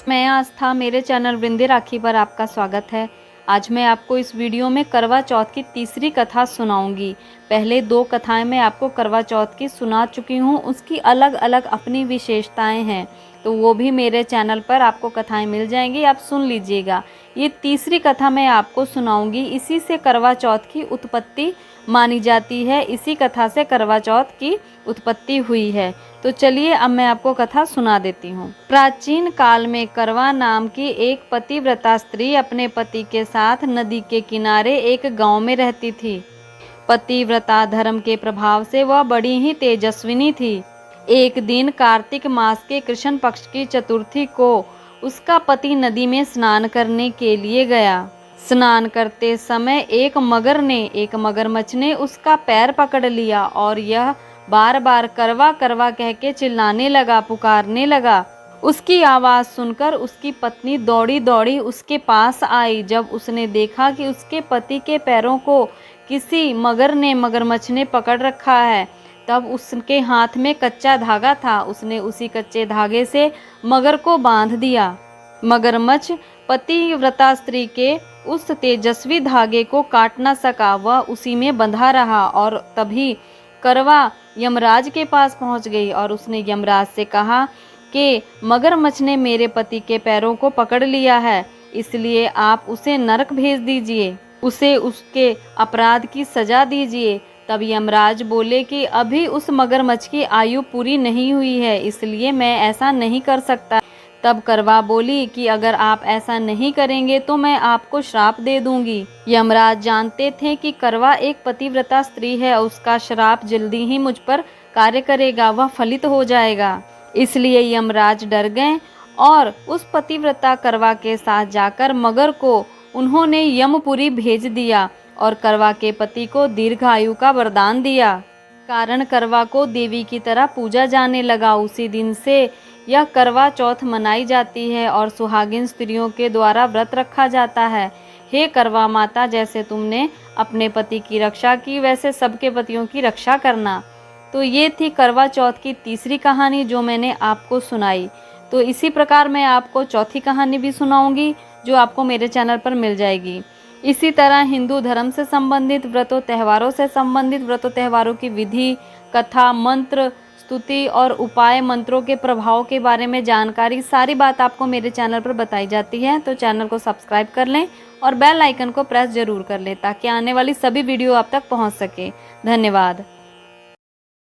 मैं आस्था, मेरे चैनल वृंदे राखी पर आपका स्वागत है। आज मैं आपको इस वीडियो में करवा चौथ की तीसरी कथा सुनाऊंगी। पहले दो कथाएं मैं आपको करवा चौथ की सुना चुकी हूं, उसकी अलग अलग अपनी विशेषताएं हैं, तो वो भी मेरे चैनल पर आपको कथाएं मिल जाएंगी, आप सुन लीजिएगा। ये तीसरी कथा मैं आपको सुनाऊंगी, इसी से करवा चौथ की उत्पत्ति मानी जाती है, इसी कथा से करवा चौथ की उत्पत्ति हुई है। तो चलिए अब मैं आपको कथा सुना देती हूँ। प्राचीन काल में करवा नाम की एक पतिव्रता स्त्री अपने पति के साथ नदी के किनारे एक गांव में रहती थी। पतिव्रता धर्म के प्रभाव से वह बड़ी ही तेजस्विनी थी। एक दिन कार्तिक मास के कृष्ण पक्ष की चतुर्थी को उसका पति नदी में स्नान करने के लिए गया। स्नान करते समय एक मगरमच्छ ने उसका पैर पकड़ लिया और यह बार बार करवा करवा कह के चिल्लाने लगा, पुकारने लगा। उसकी आवाज़ सुनकर उसकी पत्नी दौड़ी दौड़ी उसके पास आई। जब उसने देखा कि उसके पति के पैरों को किसी मगरमच्छ ने पकड़ रखा है, तब उसके हाथ में कच्चा धागा था। उसने उसी कच्चे धागे से मगर को बांध दिया। मगरमच्छ पतिव्रता स्त्री के उस तेजस्वी धागे को काट न सका, वह उसी में बंधा रहा। और तभी करवा यमराज के पास पहुंच गई और उसने यमराज से कहा कि मगरमच्छ ने मेरे पति के पैरों को पकड़ लिया है, इसलिए आप उसे नरक भेज दीजिए, उसे उसके अपराध की सजा दीजिए। तब यमराज बोले कि अभी उस मगरमच्छ की आयु पूरी नहीं हुई है, इसलिए मैं ऐसा नहीं कर सकता। तब करवा बोली कि अगर आप ऐसा नहीं करेंगे तो मैं आपको श्राप दे दूंगी। यमराज जानते थे कि करवा एक पतिव्रता स्त्री है, उसका श्राप जल्दी ही मुझ पर कार्य करेगा, वह फलित हो जाएगा। इसलिए यमराज डर गए और उस पतिव्रता करवा के साथ जाकर मगर को उन्होंने यमपुरी भेज दिया और करवा के पति को दीर्घायु का वरदान दिया। कारण करवा को देवी की तरह पूजा जाने लगा। उसी दिन से यह करवा चौथ मनाई जाती है और सुहागिन स्त्रियों के द्वारा व्रत रखा जाता है। हे करवा माता, जैसे तुमने अपने पति की रक्षा की, वैसे सबके पतियों की रक्षा करना। तो ये थी करवा चौथ की तीसरी कहानी जो मैंने आपको सुनाई। तो इसी प्रकार मैं आपको चौथी कहानी भी सुनाऊंगी जो आपको मेरे चैनल पर मिल जाएगी। इसी तरह हिंदू धर्म से संबंधित व्रतों त्योहारों से संबंधित व्रतों त्योहारों की विधि, कथा, मंत्र, स्तुति और उपाय, मंत्रों के प्रभाव के बारे में जानकारी, सारी बात आपको मेरे चैनल पर बताई जाती है। तो चैनल को सब्सक्राइब कर लें और बेल आइकन को प्रेस जरूर कर लें ताकि आने वाली सभी वीडियो आप तक पहुंच सके। धन्यवाद।